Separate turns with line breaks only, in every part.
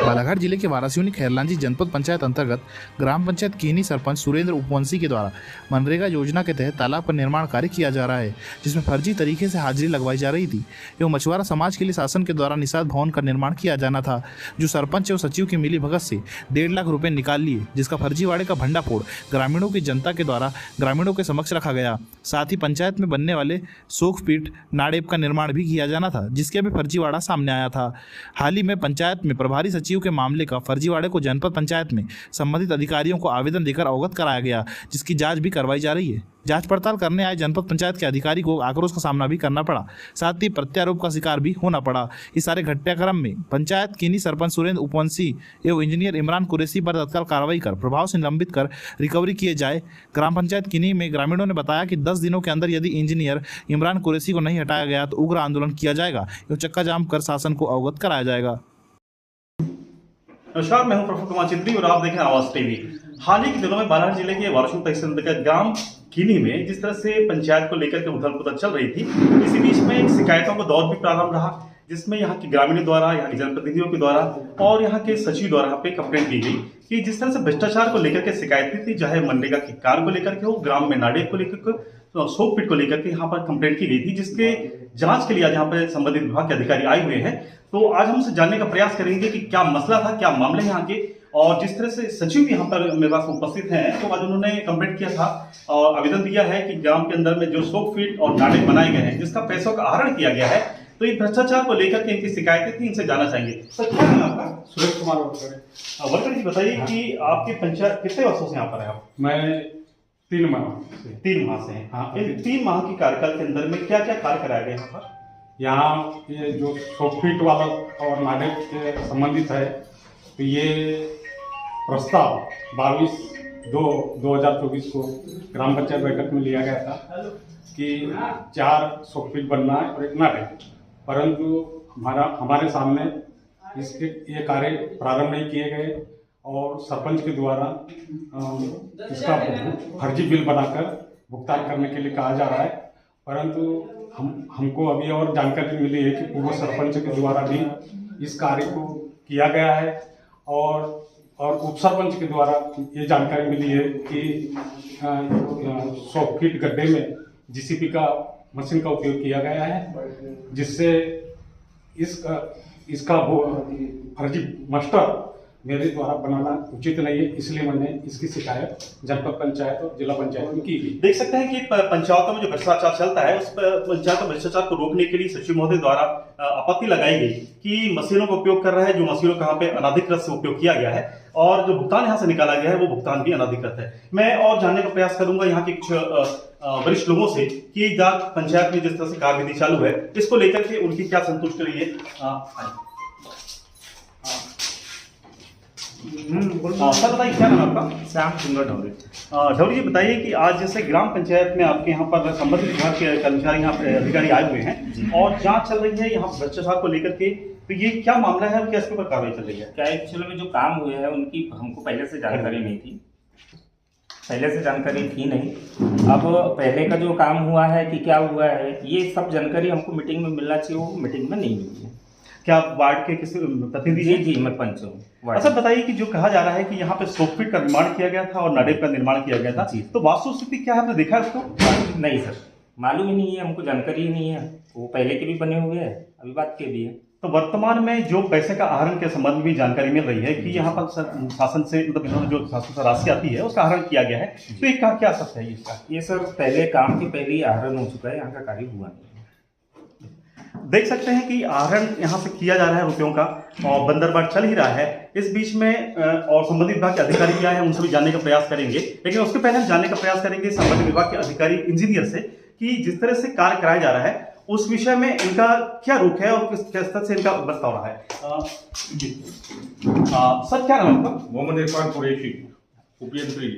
बालाघाट जिले के वारासियोनी खैरलांजी जनपद पंचायत अंतर्गत ग्राम पंचायत कीनी सरपंच सुरेंद्र उपवंशी के द्वारा मनरेगा योजना के तहत तालाब का निर्माण कार्य किया जा रहा है, जिसमें फर्जी तरीके से हाजिरी लगवाई जा रही थी एवं मछुआरा समाज के लिए शासन के द्वारा निषाद भवन का निर्माण किया जाना था, जो सरपंच एवं सचिव की मिली भगत से 1.5 लाख रुपए निकाल लिए, जिसका फर्जीवाड़े का भंडाफोड़ ग्रामीणों की जनता के द्वारा ग्रामीणों के समक्ष रखा गया। साथ ही पंचायत में बनने वाले शोकपीठ नाडेप का निर्माण भी किया जाना था, जिसके भी फर्जीवाड़ा सामने आया था। हाल ही में पंचायत में प्रभारी सचिव के मामले का फर्जीवाड़े को जनपद पंचायत में संबंधित अधिकारियों को आवेदन देकर अवगत कराया गया, जिसकी जांच भी करवाई जा रही है। जांच पड़ताल करने आए जनपद पंचायत के अधिकारी को आक्रोश का सामना भी करना पड़ा, साथ ही प्रत्यारोप का शिकार भी होना पड़ा। इस सारे घटनाक्रम में पंचायत कीनी सरपंच सुरेंद्र उपवंशी एवं इंजीनियर इमरान कुरैशी पर तत्काल कार्रवाई कर प्रभाव से निलंबित कर रिकवरी किए जाए। ग्राम पंचायत कीनी में ग्रामीणों ने बताया कि 10 दिनों के अंदर यदि इंजीनियर इमरान कुरैशी को नहीं हटाया गया तो उग्र आंदोलन किया जाएगा एवं चक्का जाम कर शासन को अवगत कराया जाएगा।
नमस्कार, मैं हूं प्रफुल्ल कुमार चित्री और आप देख रहे हैं आवाज टीवी। हाल ही के दिनों में बालाघाट जिले के वारासियोनी तहसील अंतर्गत ग्राम कीनी में जिस तरह से पंचायत को लेकर के उथल पुथल चल रही थी, इसी बीच में एक शिकायतों का दौर भी प्रारंभ रहा, जिसमें यहाँ के ग्रामीणों द्वारा, यहाँ के जनप्रतिनिधियों के द्वारा और यहाँ के सचिव द्वारा यहाँ पे कंप्लेंट की गई कि जिस तरह से भ्रष्टाचार को लेकर के शिकायतें थी, चाहे मनरेगा के कार्य को लेकर के हो, ग्राम में नाडेप को लेकर के, शोकपीठ को लेकर के यहाँ पर कंप्लेंट की गई थी, जिसके जांच के लिए आज यहाँ पर संबंधित विभाग के अधिकारी आए हुए हैं। तो आज हम उनसे जानने का प्रयास करेंगे कि क्या मसला था, क्या मामले हैं यहाँ के, और जिस तरह से सचिव भी यहाँ पर मेरे पास उपस्थित हैं, तो आज उन्होंने कंप्लेंट किया था और आवेदन दिया है कि ग्राम के अंदर में जो शोकपीठ और नाडेप बनाए गए हैं, जिसका पैसों का आहरण किया गया है, तो ये भ्रष्टाचार को लेकर के इनकी शिकायतें थी, इनसे जानना चाहेंगे। सर, क्या नाम आपका?
सुरेश कुमार
वर्कर जी, बताइए कि आपकी पंचायत कितने वर्षों से यहाँ पर है आप?
मैं 3 माह
से हैं।
हाँ,
इन 3 माह की कार्यकाल के अंदर में क्या क्या कार्य कराया गया यहाँ पर?
यहाँ ये जो शोकपीठ वाला और नाडेप से संबंधित है, तो ये प्रस्ताव 22/2/2024 को ग्राम पंचायत बैठक में लिया गया था कि 4 शोकपीठ बनना है और 1 नाडेप, परंतु हमारे सामने इसके ये कार्य प्रारंभ नहीं किए गए और सरपंच के द्वारा इसका फर्जी बिल बनाकर भुगतान करने के लिए कहा जा रहा है, परंतु हमको अभी और जानकारी मिली है कि पूर्व सरपंच के द्वारा भी इस कार्य को किया गया है और उप सरपंच के द्वारा ये जानकारी मिली है कि 100 फीट गड्ढे में जीसीपी का मशीन का उपयोग किया गया है, जिससे इसका फर्जी मास्टर मेरे द्वारा बनाना उचित नहीं है, इसलिए मैंने इसकी शिकायत जनपद पंचायत और जिला पंचायत में की गई।
देख सकते हैं कि पंचायतों में जो भ्रष्टाचार चलता है, उस पंचायत में भ्रष्टाचार को रोकने के लिए सचिव महोदय द्वारा आपत्ति लगाई गई कि मशीनों का उपयोग कर रहा है, जो मशीनों का यहाँ पे अनाधिकृत से उपयोग किया गया है और जो भुगतान यहाँ से निकाला गया है वो भुगतान भी अनाधिकृत है। मैं और जानने का प्रयास करूंगा यहाँ के कुछ वरिष्ठ लोगों से कि पंचायत में जिस तरह से कार्यविधि चालू है, इसको लेकर के उनकी क्या संतुष्टि रही है। सर, बताइए क्या नाम आपका?
श्याम सुंदर ढौरी।
ढौरी जी, बताइए कि आज जैसे ग्राम पंचायत में आपके यहाँ पर संबंधित विभाग के कर्मचारी, यहाँ पे अधिकारी आए हुए हैं और जांच चल रही है यहाँ भ्रष्टाचार को लेकर के, तो ये क्या मामला है और क्या इसके ऊपर कार्रवाई चल रही है?
क्या एक्चुअली में जो काम हुए हैं उनकी हमको पहले से जानकारी नहीं थी, अब पहले का जो काम हुआ है कि क्या हुआ है, ये सब जानकारी हमको मीटिंग में मिलना चाहिए, वो मीटिंग में नहीं मिली है।
क्या वार्ड के किसी प्रतिनिधि?
जी, मैं पंच हूँ।
अच्छा, बताइए कि जो कहा जा रहा है कि यहाँ पे शोकपीठ का निर्माण किया गया था और नाडेप का निर्माण किया गया था, तो वास्तु स्थिति क्या है, आपने देखा उसको?
नहीं सर, मालूम ही नहीं है, हमको जानकारी ही नहीं है। वो पहले के भी बने हुए हैं, अभी बात के भी है।
तो वर्तमान में जो पैसे का आहरण के संबंध में भी जानकारी मिल रही है कि यहाँ पर शासन से, मतलब इन्होंने जो शासन से राशि आती है उसका आहरण किया गया है, तो ये क्या सत्य है इसका?
ये सर पहले काम के पहले ही आहरण हो चुका है, यहाँ का कार्य हुआ नहीं।
देख सकते हैं कि आहरण यहाँ से किया जा रहा है रुपयों का और बंदरबाट चल ही रहा है। इस बीच में और संबंधित विभाग के अधिकारी क्या है, उनसे भी जानने का प्रयास करेंगे, लेकिन उसके पहले हम जानने का प्रयास करेंगे संबंधित विभाग के अधिकारी इंजीनियर से कि जिस तरह से कार्य कराया जा रहा है उस विषय में इनका क्या रुख है और किस स्तर से इनका बर्ताव रहा है। सर, क्या नाम आपका?
मोहम्मद इरफान कुरैशी, उपयंत्री।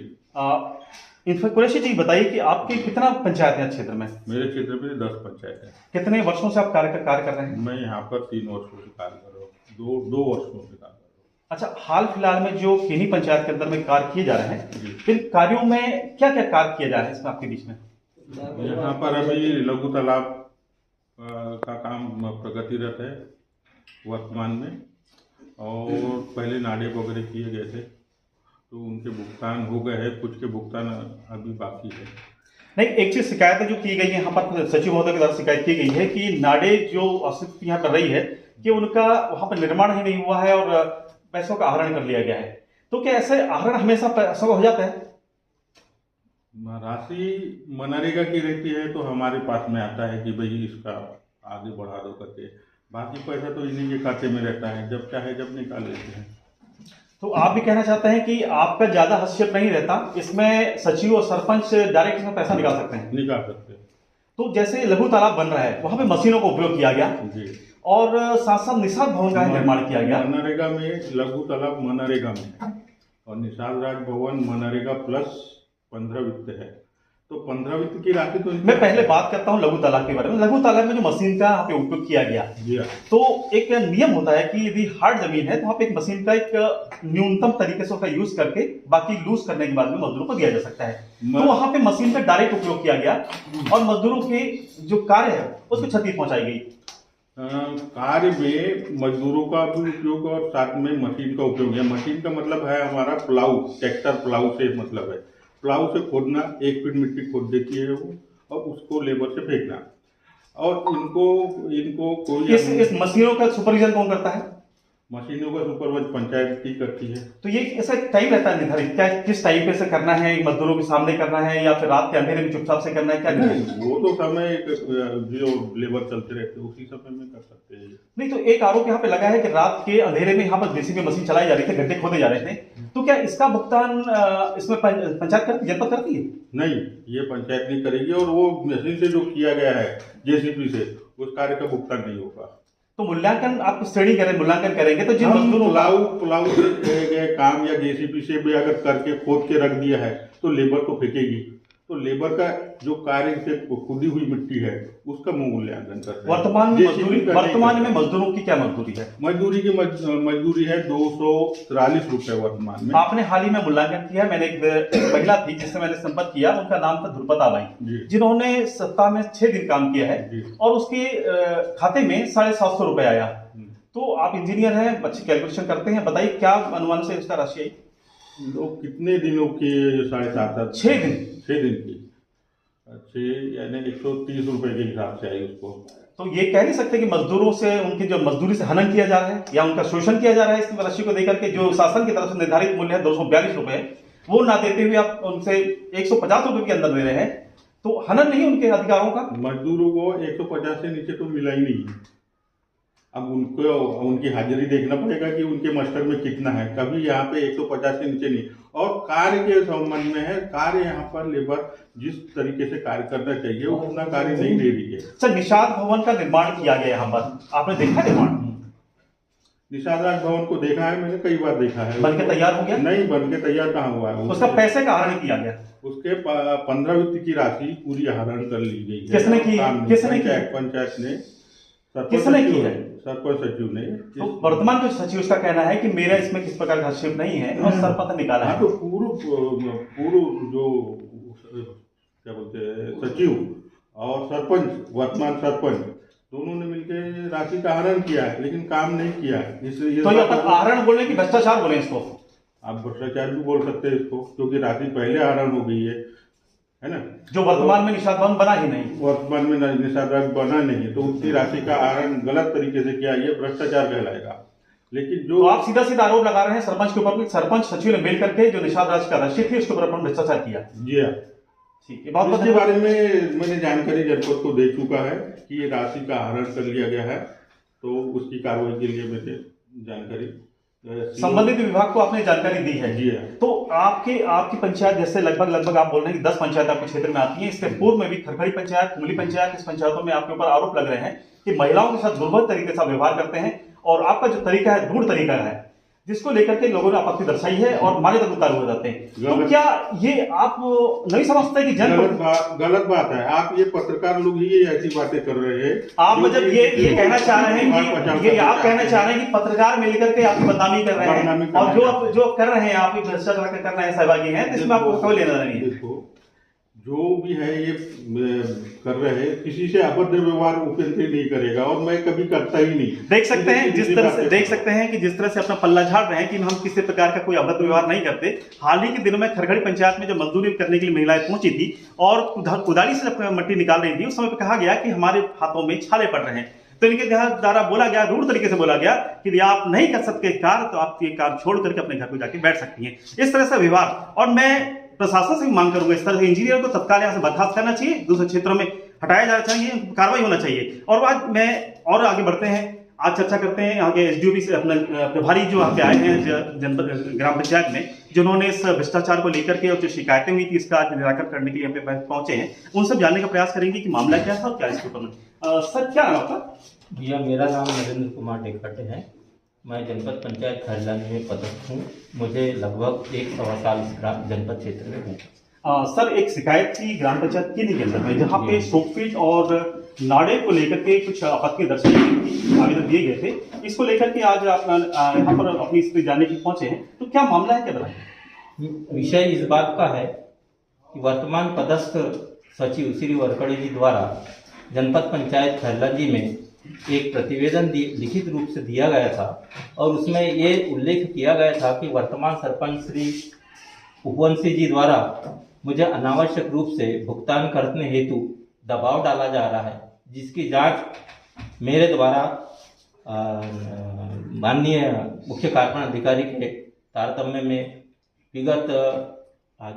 कुरैशी जी, बताइए कि आपके कितना पंचायत है क्षेत्र में?
मेरे क्षेत्र में 10 पंचायत है।
कितने वर्षों से आप कार्य कर रहे हैं?
मैं यहाँ पर 3 वर्षों से कार्य कर रहा हूँ। दो वर्षों से काम कर रहा
अच्छा, हाल फिलहाल में जो किन्ही पंचायत के अंदर में कार्य किए जा रहे हैं,
जी।
इन कार्यों में क्या क्या कार्य किए जा रहे हैं इसमें आपके बीच में?
हूँ। यहाँ पर अभी लघु तालाब का काम प्रगतिरत है वर्तमान में, और पहले नाले वगैरह किए गए थे तो उनके भुगतान हो गए हैं, कुछ के भुगतान अभी बाकी है।
नहीं, एक चीज शिकायतें जो की गई है यहाँ पर सचिव महोदय के द्वारा शिकायत की गई है कि नाडे जो अस्तित्व यहाँ कर रही है कि उनका वहां पर निर्माण ही नहीं हुआ है और पैसों का आहरण कर लिया गया है। तो क्या ऐसे आहरण हमेशा पैसों का हो जाता है?
राशि मनरेगा की रहती है तो हमारे पास में आता है कि भाई इसका आगे बढ़ा दो करके, बाकी पैसा तो इन्हीं के खाते में रहता है, जब चाहे जब निकाल लेते हैं।
तो आप भी कहना चाहते हैं कि आपका ज्यादा हस्तक्षेप नहीं रहता इसमें, सचिव और सरपंच डायरेक्ट इसमें पैसा निकाल सकते हैं?
निकाल सकते हैं।
तो जैसे लघु तालाब बन रहा है वहां पे मशीनों का उपयोग किया गया
जी।
और साथ साथ निषाद भवन का निर्माण किया गया।
मनरेगा में लघु तालाब मनरेगा में, और निषाद राज भवन मनरेगा प्लस 15 वित्त है, तो 15 वित्त की राशि तो
मैं पहले बात करता हूं लघु तालाब के बारे में। लघु तालाब में जो मशीन का यहाँ पे उपयोग किया गया,
जी हाँ।
तो एक नियम होता है कि यदि हार्ड जमीन है तो वहां पे एक मशीन का एक न्यूनतम तरीके से उसका यूज करके बाकी लूज करने के बाद में मजदूरों को दिया जा सकता है। तो वहां पे मशीन का डायरेक्ट उपयोग किया गया और मजदूरों के जो कार्य है उसको क्षति पहुंचाई गई।
कार्य में मजदूरों का भी उपयोग और साथ में मशीन का उपयोग है। मशीन का मतलब है हमारा प्लाऊ, ट्रैक्टर प्लाऊ से मतलब है, प्लाऊ से खोदना, 1 फीट मिट्टी खोद देती है वो, और उसको लेबर से फेंकना। और इनको कोई
इस मशीनों का सुपरविजन कौन करता है?
मशीनों का सुपरवाइज पंचायत ही करती है।
तो ये ऐसा टाइम रहता है निर्धारित, क्या किस टाइम पे से करना है, मजदूरों के सामने करना है या फिर रात के अंधेरे में चुपचाप से करना है, क्या
नहीं, वो तो समय जो लेबर चलते रहते हैं उसी समय में कर सकते हैं।
नहीं, तो एक आरोप यहाँ पे लगा है कि रात के अंधेरे में यहाँ पर जेसीबी मशीन चलाई जा रही थी, गड्ढे खोदे जा रहे थे, तो क्या इसका भुगतान इसमें पंचायत करती, जनपद करती है?
नहीं, ये पंचायत नहीं करेगी, और वो मशीन से जो किया गया है जेसीबी से उस कार्य का भुगतान नहीं होगा।
तो मूल्यांकन आप श्रेणी करें, मूल्यांकन करेंगे तो जिन मजदूरों
पुलाव से किए गए काम या जेसीबी से भी अगर करके खोद के रख दिया है तो लेबर तो फेंकेगी, तो लेबर का जो कार्य से खुदी हुई मिट्टी है उसका मूल्यांकन करते हैं।
वर्तमान में मजदूरों की क्या मजदूरी है?
मजदूरी की मजदूरी है 243 रुपए वर्तमान में।
आपने हाल ही में मूल्यांकन किया, मैंने एक महिला थी जिससे मैंने संपर्क किया, उनका नाम था ध्रुपदा बाई, जिन्होंने सप्ताह में 6 दिन काम किया है और उसके खाते में 750 रुपए आया। तो आप इंजीनियर हैं, अच्छी कैलकुलेशन करते हैं, बताइए क्या अनुमान से उसका राशि आई?
लोग कितने दिनों की 7.5
6 दिन
6 दिन की 6 यानी 130 रुपए के हिसाब से आई उसको।
तो ये कह नहीं सकते कि मजदूरों से उनकी जो मजदूरी से हनन किया जा रहा है या उनका शोषण किया जा रहा है इस राशि को देकर के, जो शासन की तरफ से निर्धारित मूल्य है 242 रुपए, वो ना देते हुए आप उनसे 150 रुपए के अंदर दे रहे हैं, तो हनन नहीं उनके अधिकारों का?
मजदूरों को 150 से नीचे तो मिला ही नहीं है। अब उनको उनकी हाजिरी देखना पड़ेगा कि उनके मास्टर में कितना है, कभी यहाँ पे 150 से नीचे नहीं। और कार्य के संबंध में है, कार्य यहाँ पर लेबर जिस तरीके से कार्य करना चाहिए उतना कार्य नहीं दे रही है।
सर, निषाद भवन का निर्माण किया गया यहाँ पर, आपने देखा निर्माण?
निषाद राज भवन को देखा है मैंने, कई बार देखा है।
बनके तैयार हो गया?
नहीं, बनके तैयार कहाँ हुआ है।
उसका पैसे का आहरण किया गया,
उसके 15 वित्त की राशि पूरी आहरण कर ली गई है।
किसने की?
पंचायत ने,
किसने की है?
सरपंच सचिव ने।
तो वर्तमान जो सचिव उसका कहना है कि मेरा इसमें किस प्रकार का हस्तक्षेप नहीं है और सरपंच निकाला है।
तो पूर्व जो क्या बोलते हैं सचिव और सरपंच, वर्तमान सरपंच, दोनों ने मिलकर राशि का आहरण किया है लेकिन काम नहीं किया है। इसलिए
तो ये आहरण बोले कि भ्रष्टाचार बोले इसको?
आप भ्रष्टाचार भी बोल सकते हैं इसको, क्योंकि राशि पहले आहरण हो गई है ना।
जो वर्तमान में निषाद भवन बना ही नहीं,
वर्तमान में निषाद भवन बना नहीं, तो उसकी राशि का आहरण गलत तरीके से किया, ये भ्रष्टाचार कहलाएगा। लेकिन जो
तो आप सीधा सीधा आरोप लगा रहे हैं सरपंच के ऊपर, सरपंच सचिव ने मिल करके जो निषाद राज का राशि थी उसके ऊपर अपन भ्रष्टाचार किया।
जी हाँ,
ठीक है। बहुत
इसके बारे में मैंने जानकारी जनपद को दे चुका है कि ये राशि का आहरण कर लिया गया है, तो उसकी कार्रवाई के लिए मैंने जानकारी
संबंधित विभाग को आपने जानकारी दी है।
जी हाँ।
तो आपकी पंचायत जैसे लगभग आप बोल रहे हैं कि 10 पंचायत आपके क्षेत्र में आती हैं, इसके पूर्व में भी खरखड़ी पंचायत, कुमली पंचायत, इस पंचायतों में आपके ऊपर आरोप लग रहे हैं कि महिलाओं के साथ दुर्भर तरीके से व्यवहार करते हैं और आपका जो तरीका है ढूंढ तरीका है, जिसको लेकर के लोगों ने आपत्ति दर्शाई है और मान्यता तक उतारू हो जाते हैं। तो
गलत।
क्या ये आप नहीं समझते कि
गलत बात है। आप ये पत्रकार लोग ही ये ऐसी बातें कर रहे हैं।
आप मतलब ये कहना चाह रहे हैं कि ये आप कहना चाह रहे हैं कि पत्रकार मिल करके आपकी बदनामी कर रहे हैं, और जो कर रहे हैं आप भ्रष्टाचार कर रहे हैं, सहभागी हैं, तो इसमें आपको कोई लेना नहीं है।
देखो, जो भी है ये कर रहे हैं, किसी से अभद्र व्यवहार उपेंद्र नहीं करेगा, और मैं कभी करता ही नहीं।
देख सकते हैं जिस तरह से जिस तरह से अपना पल्ला झाड़ रहे हैं कि हम किसी प्रकार का कोई अभद्र व्यवहार नहीं करते। हाल ही के दिनों में खरगड़ी पंचायत में जब मजदूरी करने के लिए महिलाएं पहुंची थी और कुदाली से जब मिट्टी निकाल रही थी, उस समय पे कहा गया कि हमारे हाथों में छाले पड़ रहे हैं। तो इनके द्वारा बोला गया, रूढ़ तरीके से बोला गया कि यदि आप नहीं कर सकते कार्य तो आप ये कार्य छोड़ करके अपने घर को जाके बैठ सकती हैं। इस तरह से व्यवहार, और मैं प्रशासन से भी मांग करूंगा इस तरह से इंजीनियर को तत्काल यहाँ से बर्खास्त करना चाहिए, दूसरे क्षेत्रों में हटाया जाना चाहिए, कार्रवाई होना चाहिए। और आज मैं और आगे बढ़ते हैं, आज चर्चा करते हैं यहाँ के एसडीओपी से अपना प्रभारी जो यहाँ पे आए हैं जनपद ग्राम पंचायत में, जिन्होंने इस भ्रष्टाचार को लेकर के और जो शिकायतें हुई थी इसका आज निराकरण करने के लिए यहाँ पे पहुंचे हैं। उनसे जानने का प्रयास करेंगे कि मामला क्या था और क्या इसके ऊपर में। सर क्या नाम आपका?
भैया मेरा नाम नरेंद्र कुमार डेकाटे है। मैं जनपद पंचायत खैरलानी में पदस्थ हूँ। मुझे लगभग 1 साल इस जनपद क्षेत्र में हूँ।
सर, एक शिकायत थी ग्राम पंचायत कीनी के अंदर में, जहाँ पे सोकफीट और नाड़े को लेकर के कुछ आपत्ति दर्शाई गई थी, आवेदन दिए गए थे। इसको लेकर के आज आप यहाँ पर अपनी स्थिति जानने के लिए पहुंचे हैं, तो क्या मामला है, क्या बताएं?
विषय इस बात का है कि वर्तमान पदस्थ सचिव श्री वरकड़े जी द्वारा जनपद पंचायत खैरलानी में एक प्रतिवेदन लिखित रूप से दिया गया था, और उसमें ये उल्लेख किया गया था कि वर्तमान सरपंच श्री उपवंशी जी द्वारा मुझे अनावश्यक रूप से भुगतान करने हेतु दबाव डाला जा रहा है, जिसकी जांच मेरे द्वारा माननीय मुख्य कार्यपालन अधिकारी के तारतम्य में विगत आज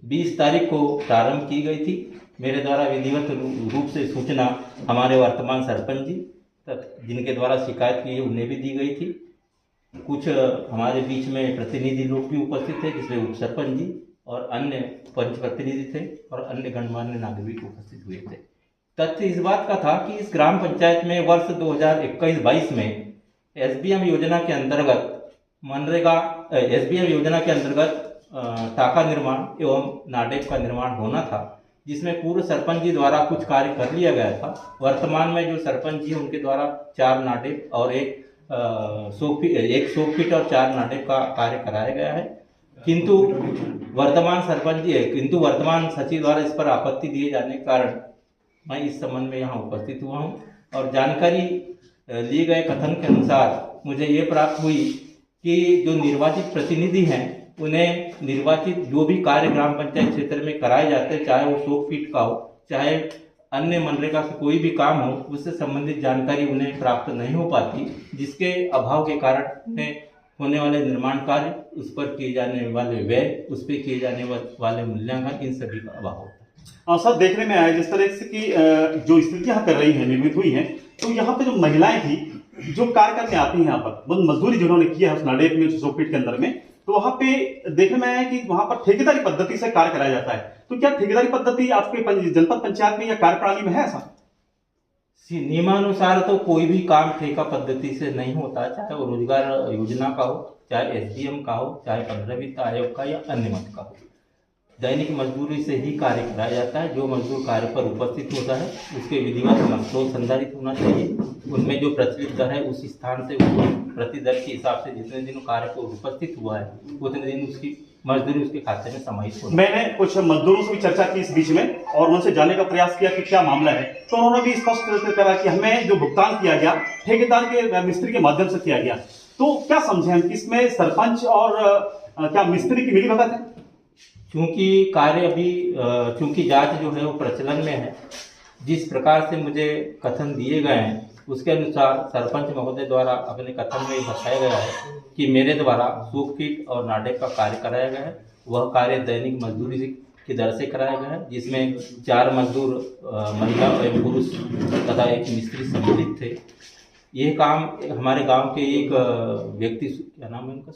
20 तारीख को प्रारंभ की गई थी। मेरे द्वारा विधिवत रूप से सूचना हमारे वर्तमान सरपंच जी जिनके द्वारा शिकायत की उन्हें भी दी गई थी। कुछ हमारे बीच में प्रतिनिधि लोग भी उपस्थित थे, जिसमें उप सरपंच जी और अन्य पंच प्रतिनिधि थे और अन्य गणमान्य नागरिक उपस्थित हुए थे। तथ्य इस बात का था कि इस ग्राम पंचायत में वर्ष 2021-22 में एसबीएम योजना के अंतर्गत टाका निर्माण एवं नाडेप का निर्माण होना था, जिसमें पूर्व सरपंच जी द्वारा कुछ कार्य कर लिया गया था। वर्तमान में जो सरपंच जी उनके द्वारा 4 नाडेप और एक सोकफीट और 4 नाडेप का कार्य कराया गया है, किंतु वर्तमान सचिव द्वारा इस पर आपत्ति दिए जाने के कारण मैं इस संबंध में यहाँ उपस्थित हुआ हूँ। और जानकारी लिए गए कथन के अनुसार मुझे ये प्राप्त हुई कि जो निर्वाचित प्रतिनिधि हैं उन्हें निर्वाचित जो भी कार्य ग्राम पंचायत क्षेत्र में कराए जाते हैं, चाहे वो सोकफीट का हो चाहे अन्य मनरेगा से कोई भी काम हो, उससे संबंधित जानकारी उन्हें प्राप्त नहीं हो पाती, जिसके अभाव के कारण उन्हें होने वाले निर्माण कार्य, उस पर किए जाने वाले व्यय, उस पर किए जाने वाले मूल्यांकन, इन सभी का अभाव होता है।
सर, देखने में आया जिस तरह से कि जो स्थितियां कर रही हैं, निर्मित हुई हैं, तो यहाँ पे जो महिलाएं थी जो कार्य करने आती हैं यहाँ पर, मजदूरी जिन्होंने की है उस नाडेप में, सोकफीट के अंदर में, तो वहां पे देखने में आया कि वहां पर ठेकेदारी पद्धति से कार्य कराया जाता है। तो क्या ठेकेदारी पद्धति आपके जनपद पंचायत में या कार्यप्रणाली में है ऐसा?
नियमानुसार तो कोई भी काम ठेका पद्धति से नहीं होता, चाहे वो रोजगार योजना का हो, चाहे एसडीएम का हो, चाहे 15 वित्त आयोग का या अन्य मत का हो। दैनिक मजदूरी से ही कार्य कराया जाता है। जो मजदूर कार्य पर उपस्थित होता है उसके विधिवत मजदूर संधारित होना चाहिए। उनमें जो प्रचलित दर है उस स्थान से प्रति दर के हिसाब से जितने दिन कार्य को उपस्थित हुआ है उतने दिन उसकी मजदूरी उसके खाते में समाहित हो।
मैंने कुछ मजदूरों से भी चर्चा की इस बीच में और उनसे जानने का प्रयास किया कि क्या मामला है, तो उन्होंने भी स्पष्ट करा कि हमें जो भुगतान किया गया ठेकेदार के मिस्त्री के माध्यम से किया गया। तो क्या समझे हम, इसमें सरपंच और क्या मिस्त्री की मिलीभगत है?
चूंकि जांच जो है वो प्रचलन में है, जिस प्रकार से मुझे कथन दिए गए हैं उसके अनुसार सरपंच महोदय द्वारा अपने कथन में बताया गया है कि मेरे द्वारा सोकफीट और नाडेप का कार्य कराया गया है। वह कार्य दैनिक मजदूरी की दर से कराया गया है, जिसमें 4 मजदूर महिला एवं पुरुष तथा एक मिस्त्री सम्मिलित थे। यह काम हमारे गांव के एक व्यक्ति, क्या नाम है उनका,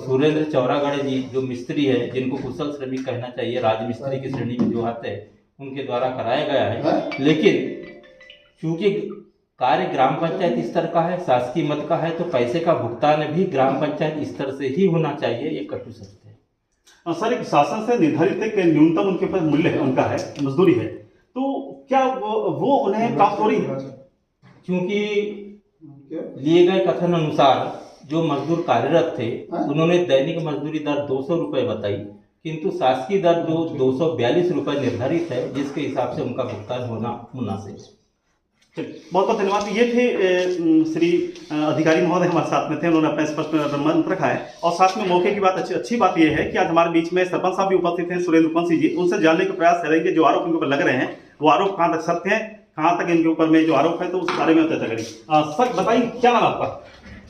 सुरेंद्र चौरागढ़ जी, जो मिस्त्री है, जिनको कुशल श्रमिक कहना चाहिए, राजमिस्त्री की श्रेणी में जो आते हैं, उनके द्वारा कराया गया है। लेकिन चूंकि कार्य ग्राम पंचायत स्तर का है, शासकीय मद का है, तो पैसे का भुगतान भी ग्राम पंचायत स्तर से ही होना चाहिए, ये कटु सत्य है।
सर, एक शासन से निर्धारित एक न्यूनतम उनके पास मूल्य है, उनका है, मजदूरी है, तो क्या वो उन्हें प्राप्त हो रही है?
क्योंकि लिए गए कथन अनुसार जो मजदूर कार्यरत थे उन्होंने दैनिक मजदूरी दर 200 रुपये बताई, किंतु शासकीय दर जो 242 रुपये निर्धारित है, जिसके हिसाब से उनका भुगतान होना मुनासिब है।
बहुत बहुत धन्यवाद। ये थे श्री अधिकारी महोदय हमारे साथ में थे, उन्होंने अपना स्पष्ट मंत्र रखा है। और साथ में मौके की बात अच्छी बात यह है कि आज हमारे बीच में सरपंच साहब भी उपस्थित हैं, सुरेंद्र उपवंशी जी। उनसे जानने का प्रयास करेंगे जो आरोप इनके ऊपर लग रहे हैं वो आरोप कहाँ तक सत्य है, कहाँ तक इनके ऊपर में जो आरोप है, तो उस बारे में चर्चा करेंगे। सर बताइए, क्या नाम आपका?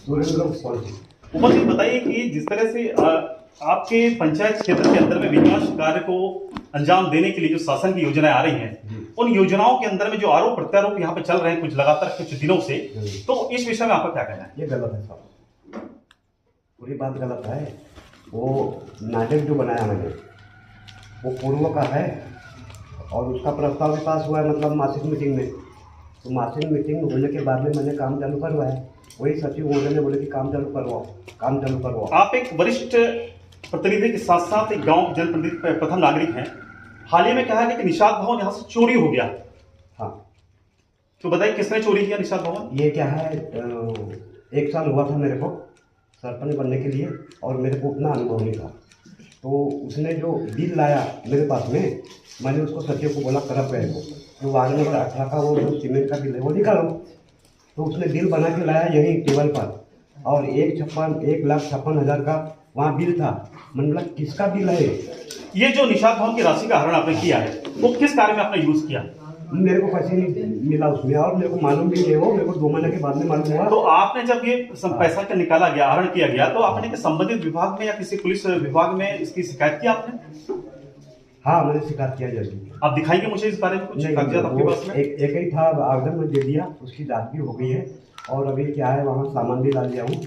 सुरेंद्र उपवंशी।
उपवंशी, बताइए कि जिस तरह से आपके पंचायत क्षेत्र के अंदर में विकास कार्य को अंजाम देने के लिए जो शासन की योजनाएं आ रही हैं, उन योजनाओं के अंदर में जो आरोप प्रत्यारोप यहाँ पे चल रहे हैं कुछ लगातार कुछ दिनों से, तो इस विषय में आपका क्या कहना है?
ये गलत है साहब, पूरी बात गलत है। वो नाटक जो बनाया मैंने वो पूर्व का है और उसका प्रस्ताव भी पास हुआ है, मतलब मासिक मीटिंग में। तो मासिक मीटिंग होने के बाद में मैंने काम चालू करवाया। वही सचिव महोदय ने बोले कि काम चालू करवाओ।
आप एक वरिष्ठ प्रतिनिधि के साथ साथ एक गांव के जनप्रतिनिधि, प्रथम नागरिक हैं। हाल ही में कहा गया कि निषाद भवन यहाँ से चोरी हो गया।
हाँ,
तो बताइए किसने चोरी किया निषाद भवन?
ये क्या है, 1 साल हुआ था मेरे को सरपंच बनने के लिए और मेरे को उतना अनुभव नहीं था। तो उसने जो बिल लाया मेरे पास में, मैंने उसको सचिव को बोला करप गए को जो वार्ड नंबर 18 का वो जो सीमेंट का बिल है वो निकालो। तो उसने बिल बना के लाया यहीं टेबल पर, और 1,56,000 का वहाँ बिल था। मैंने बोला किसका बिल है
ये जो निषाद भवन की राशि का हरण आपने किया है वो किस कार्य में आपने यूज किया?
मेरे को पैसे नहीं मिला उसमें, और मेरे को मालूम भी नहीं है वो, मेरे को 2 महीने के बाद में मालूम हुआ।
तो आपने जब ये पैसा का निकाला गया, हरण किया गया, तो आपने कि संबंधित विभाग में या किसी पुलिस विभाग में इसकी शिकायत की आपने?
हाँ, मैंने शिकायत किया जल्दी।
आप दिखाएंगे मुझे इस बारे में कुछ कागजात आपके पास में?
एक ही था, आवेदन में दे दिया, उसकी जांच भी हो गई है। और अभी क्या है, वहाँ सामान भी ला लिया हूँ।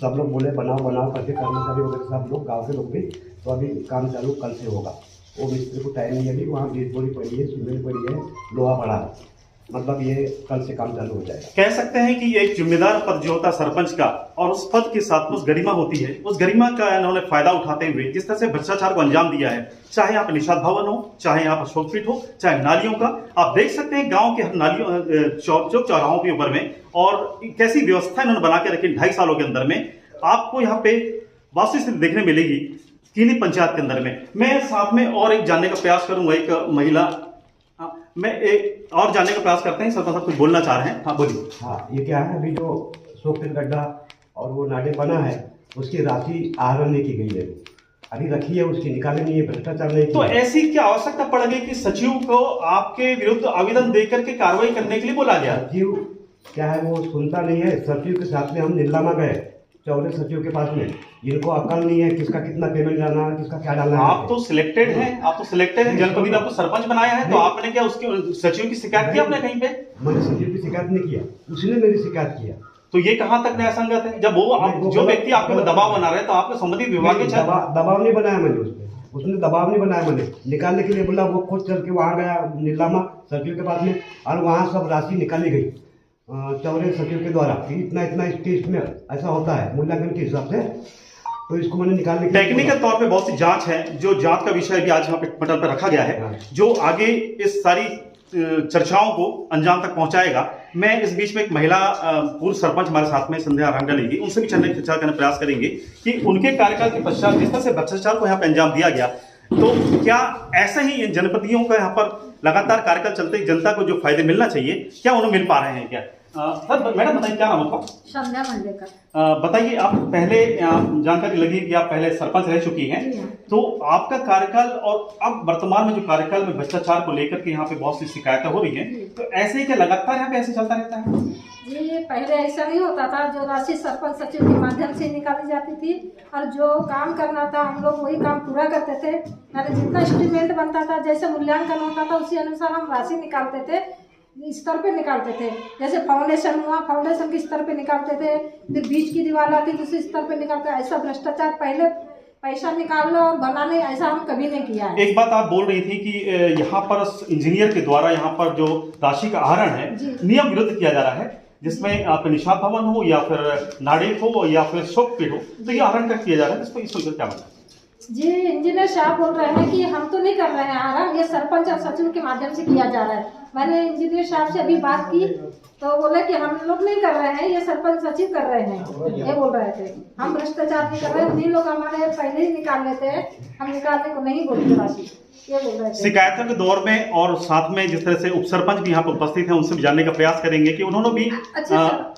सब लोग बोले बनाओ करके, कर्मचारी वगैरह सब लोग, गाँव के लोग भी। तो अभी काम चालू कल से होगा। वो मिस्त्री को टाइम नहीं है, अभी वहाँ बीज बोरी पड़ी है, सीमेंट पड़ी है, लोहा पड़ा है, मतलब ये कल से काम चालू हो जाएगा।
कह सकते हैं कि ये एक जिम्मेदार पद जो होता है सरपंच का, और उस पद के साथ उस गरिमा होती है, उस गरिमा का इन्होंने फायदा उठाते हुए जिस तरह से भ्रष्टाचार को अंजाम दिया है, चाहे यहाँ पे निषाद भवन हो, चाहे यहाँ पर शोकपीठ हो, चाहे नालियों का, आप देख सकते हैं गांव के नालियों चौक चौराहों के ऊपर में, और कैसी व्यवस्था इन्होंने बना के रखी 2.5 सालों के अंदर में। आपको यहाँ पे वास्तविक स्थिति देखने मिलेगी कीनी पंचायत के अंदर में। मैं साथ में और एक जानने का प्रयास करूंगा, एक महिला, मैं एक और जानने का प्रयास करते हैं। सरपंच साहब कुछ बोलना चाह रहे हैं? हाँ बोलिए।
हाँ, ये क्या है, अभी जो शोकपीठ गड्ढा और वो नाले बना है उसकी राशि आहरण नहीं की गई है, अभी रखी है, उसकी निकाली नहीं है, भ्रष्टाचार नहीं
तो
किया।
ऐसी क्या आवश्यकता पड़ गई कि सचिव को आपके विरुद्ध आवेदन देकर के कार्रवाई करने के लिए बोला गया?
सचिव क्या है, वो सुनता नहीं है। सचिव के साथ में हम नीलामा गए, चौधरी सचिव के पास में, जिनको अकल नहीं है किसका कितना पेमेंट जाना है, किसका क्या डालना है।
आप तो सिलेक्टेड हैं, जनप्रतिनिधि ने आपको सरपंच बनाया है, तो आपने क्या उसके सचिव की शिकायत की आपने कहीं पे?
मैंने सचिव की शिकायत नहीं किया, उसने मेरी शिकायत किया।
तो ये कहाँ तक न्यायसंगत है? जब वो जो व्यक्ति आपके ऊपर दबाव बना रहे हैं, तो आपके संबंधित विभाग के
दबाव नहीं बनाया मैंने उसने दबाव नहीं बनाया। मैंने निकालने के लिए बोला, वो खुद चल के वहाँ गया नीलामा सचिव के पास में, और वहाँ सब राशि निकाली गई चौधरी सचिव के द्वारा कि इतना स्टेट में ऐसा होता है मूल्यांकन के हिसाब से। तो इसको मैंने निकालने के
टेक्निकल तौर पे बहुत सी जांच है, जो जांच का विषय भी आज यहाँ पे पटल पर रखा गया है, जो आगे इस सारी चर्चाओं को अंजाम तक पहुंचाएगा। मैं इस बीच में एक महिला पूर्व सरपंच हमारे साथ में संध्या रांगड़ा लेंगी, उनसे भी चर्चा करने प्रयास करेंगे कि उनके कार्यकाल के पश्चात जिस तरह से भ्रष्टाचार को यहाँ पे अंजाम दिया गया, तो क्या ऐसे ही इन जनप्रतिनिधियों का यहाँ पर लगातार कार्यकाल चलते जनता को जो फायदे मिलना चाहिए, क्या उन्हें मिल पा रहे हैं क्या? सर मैडम बताइए, क्या नाम आपका?
संध्या मंडेकर।
बताइए, आप पहले जानकारी लगी कि आप पहले सरपंच रह चुकी हैं, तो आपका कार्यकाल और अब वर्तमान में जो कार्यकाल में भ्रष्टाचार को लेकर के यहाँ पे बहुत सी शिकायतें हो रही हैं, तो ऐसे ही क्या लगातार यहाँ पे ऐसे चलता रहता है?
ये पहले ऐसा नहीं होता था, जो राशि सरपंच सचिव के माध्यम से निकाली जाती थी, और जो काम करना था हम लोग वही काम पूरा करते थे। यानी जितना एस्टीमेट बनता था, जैसे मूल्यांकन होता था, उसी अनुसार हम राशि निकालते थे, स्तर पे निकालते थे। जैसे फाउंडेशन हुआ, फाउंडेशन के स्तर पे निकालते थे, फिर बीच की दीवार आती तो उसी स्तर पे निकालते। ऐसा भ्रष्टाचार पहले पैसा निकाल लो और बनाने, ऐसा हम कभी नहीं किया है।
एक बात आप बोल रही थी कि यहाँ पर इंजीनियर के द्वारा यहाँ पर जो राशि का आहरण है नियम विरुद्ध किया जा रहा है, जिसमें आप निशाद भवन हो या फिर नाडेप हो या फिर शोकपीठ हो, तो ये आहरण का किया जा रहा है, इसको इसको क्या मतलब?
जी, इंजीनियर साहब बोल रहे हैं कि हम तो नहीं कर रहे हैं आहरण, ये सरपंच और सचिव के माध्यम से किया जा रहा है। मैंने इंजीनियर साहब से अभी बात की तो बोले कि हम लोग नहीं कर रहे हैं, ये सरपंच सचिव कर रहे हैं, ये बोल रहे थे। हम भ्रष्टाचार नहीं कर रहे हैं, उन्हीं लोग हमारे पहले ही निकाल लेते हैं, हम निकालने को नहीं बोलते राशि, ये बोल रहे थे।
शिकायतों के दौर में और साथ में जिस तरह से उप सरपंच भी यहाँ पर उपस्थित हैं, उनसे भी जानने का प्रयास करेंगे कि उन्होंने भी
अच्छा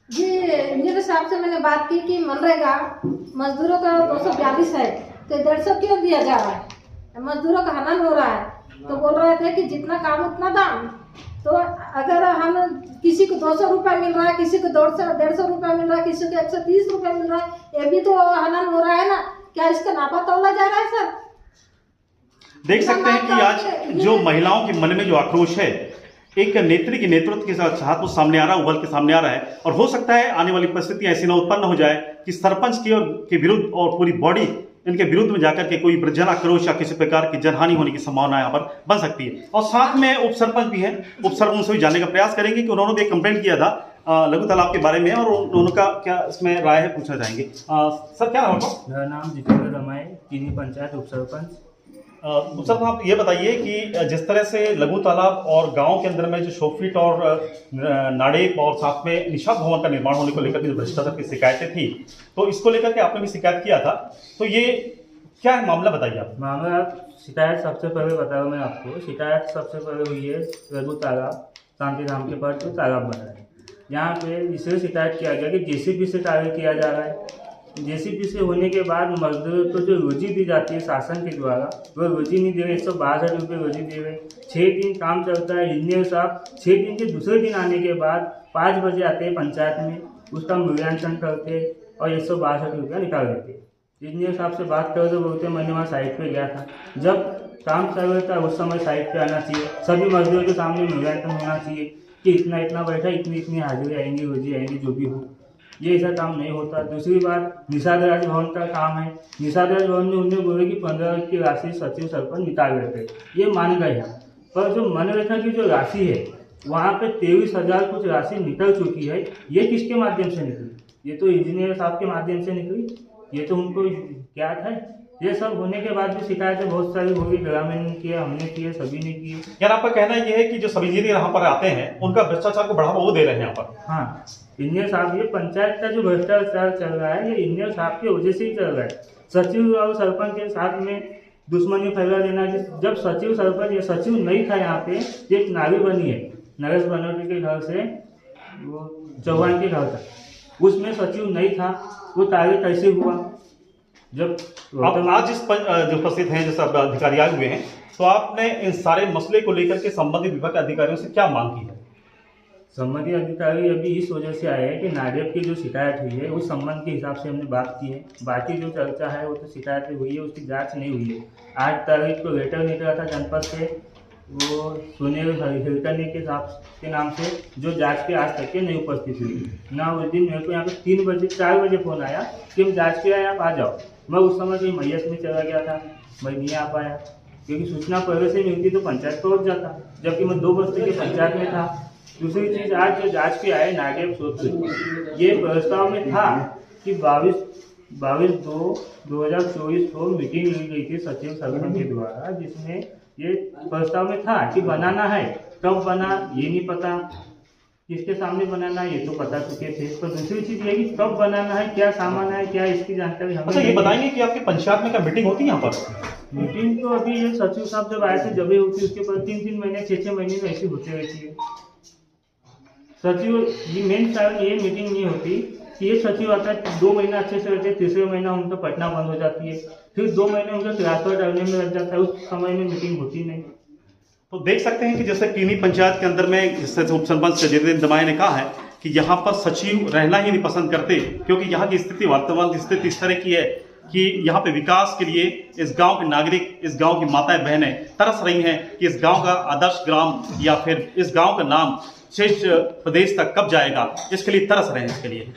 जी, इंजीनियर साहब से मैंने बात की कि मनरेगा मजदूरों का 242 है तो 150 क्यों दिया जा रहा है, मजदूरों का हनन हो रहा है। तो बोल रहे थे कि जितना काम उतना दाम, तो अगर हम किसी को 200 रुपये मिल रहा है, किसी को 150 रुपये मिल रहा है, किसी को 130 रुपये मिल रहा है, ये भी तो हनन हो रहा है ना, क्या इसका नापा तोला जा रहा है सर?
देख सकते हैं कि आज जो महिलाओं के मन में जो आक्रोश है, एक नेत्री के नेतृत्व के साथ वो सामने आ रहा है, उबल के सामने आ रहा है, और हो सकता है आने वाली परिस्थितियां ऐसी न उत्पन्न हो जाए कि सरपंच के विरुद्ध और पूरी बॉडी इनके विरुद्ध में जाकर के कोई जन आक्रोश या किसी प्रकार की जनहानि होने की संभावना यहाँ पर बन सकती है। और साथ में उप सरपंच भी है, उप सरपंच से भी जानने का प्रयास करेंगे कि उन्होंने भी एक कंप्लेंट किया था लघु तालाब के बारे में, और उनका क्या इसमें राय है पूछना चाहेंगे। सर, क्या नाम है?
मेरा नाम जितेंद्र रमाई, कीनी पंचायत उप सरपंच।
सर, आप ये बताइए कि जिस तरह से लघु तालाब और गांव के अंदर में जो शोकपीठ और नाडेप और साथ में निशाद भवन का निर्माण होने को लेकर जो भ्रष्टाचार की शिकायतें थी, तो इसको लेकर के आपने भी शिकायत किया था, तो ये क्या है मामला, बताइए आप।
मामला शिकायत सबसे पहले बताऊँ मैं आपको, शिकायत सबसे पहले हुई है लघु तालाब शांति धाम के पास जो तालाब बना है, यहाँ पे इससे शिकायत किया गया कि जेसीबी से कार्य किया जा रहा है। जेसीबी से होने के बाद मजदूरों को जो रोजी दी जाती है शासन के द्वारा, वो रोजी नहीं दे रहे, 162 रुपये रोजी दे रहे। 6 दिन काम चलता है, इंजीनियर साहब 6 दिन के दूसरे दिन आने के बाद 5 बजे आते हैं पंचायत में, उसका मूल्यांकन करते और 162 रुपया निकाल देते। इंजीनियर साहब से बात करो तो बोलते मैंने वहाँ साइट पे गया था, जब काम चल रहा था उस समय साइट पे आना चाहिए, सभी मजदूरों के सामने मूल्यांकन होना चाहिए कि इतना इतना बैठा, इतनी इतनी हाजिरी आएंगी, रोजी आएंगी, जो भी हो, ये ऐसा काम नहीं होता। दूसरी बात, निषाद राज भवन का काम है, निषाद राज भवन में उन्हें बोले कि 15 की राशि सचिव सरपंच निकाल रहे थे, ये मान गए हैं, पर जो मनरेगा की जो राशि है वहाँ पे 23,000 कुछ राशि निकल चुकी है। ये किसके माध्यम से निकली? ये तो इंजीनियर साहब के माध्यम से निकली, ये तो उनको ज्ञात है। ये सब होने के बाद भी शिकायतें बहुत सारी होगी, ग्रामीण ने किया, हमने किए, सभी ने किए।
यार, आपका कहना ये है कि जो सब इंजीनियर यहाँ पर आते हैं उनका भ्रष्टाचार को बढ़ावा वो दे रहे हैं यहाँ पर?
हाँ, इंजीनियर साहब, ये पंचायत का जो भ्रष्टाचार चल रहा है ये इंजीनियर साहब की वजह से ही चल रहा है। सचिव और सरपंच के साथ में दुश्मनी फैला देना। जब सचिव सरपंच या सचिव नहीं था यहाँ पे, एक नाली बनी है नरेश बनोटी के घर से वो चौहान के घर तक, उसमें सचिव नहीं था, वो कार्य कैसे हुआ? जब
आप आज जो उपस्थित हैं, जो सब अधिकारी आए हुए हैं, तो आपने इन सारे मसले को लेकर के संबंधित विभाग के अधिकारियों से क्या मांग की है?
संबंधित अधिकारी अभी इस वजह से आए हैं कि नाडेप की जो शिकायत हुई है उस संबंध के हिसाब से हमने बात की है। बाकी जो चर्चा है वो तो शिकायत हुई है, उसकी जांच नहीं हुई है। 8 तारीख को लेटर निकला था जनपद से, वो सुनील हिलकनी के नाम से, जो जांच के आज तक के नहीं उपस्थित हुई ना। उस दिन मेरे को यहाँ पे 4 बजे फ़ोन आया कि हम जाँच के आए, आप आ जाओ। मैं उस समय कहीं मैयत में चला गया था, मैं नहीं आ पाया, क्योंकि सूचना पहले से मिलती तो पंचायत पहुँच जाता, जबकि मैं 2 बजे के पंचायत में था। दूसरी चीज़, आज जो जांच के आए नाडेप सोच, ये प्रस्ताव में था कि 22/2/2024 को मीटिंग ली गई थी सचिव सरपंच के द्वारा, जिसमें ये प्रस्ताव में था कि बनाना है। कब बना ये नहीं पता, किसके सामने बनाना है ये तो पता चुके थे, पर दूसरी चीज़ ये कि कब बनाना है, क्या सामान है, क्या इसकी जानकारी हमें।
अच्छा, ये बताएंगे कि आपकी पंचायत में क्या मीटिंग होती है यहाँ पर?
मीटिंग तो अभी ये सचिव साहब जब आए थे जब होती, उसके बाद 3-3 महीने 6-6 महीने में ऐसी होती रहती है। सचिव ये मेन कारण ये मीटिंग नहीं होती कि ये सचिव आता है 2 महीना अच्छे से रहते हैं, तीसरे महीना उनका पटना बंद हो जाती है, फिर 2 महीने उनका ट्रांसफर डालने में लग जाता है, उस समय में मीटिंग होती नहीं।
तो देख सकते हैं कि जैसे कीनी पंचायत के अंदर में जिससे उप सरपंच जितेंद्र दमाई ने कहा है कि यहाँ पर सचिव रहना ही नहीं पसंद करते, क्योंकि यहाँ की स्थिति, वर्तमान स्थिति इस तरह की है कि यहाँ पे विकास के लिए इस गांव के नागरिक, इस गांव की माताएं बहनें तरस रही हैं कि इस गांव का आदर्श ग्राम या फिर इस गांव का नाम शेष प्रदेश तक कब जाएगा, इसके लिए तरस रहे हैं इसके लिए।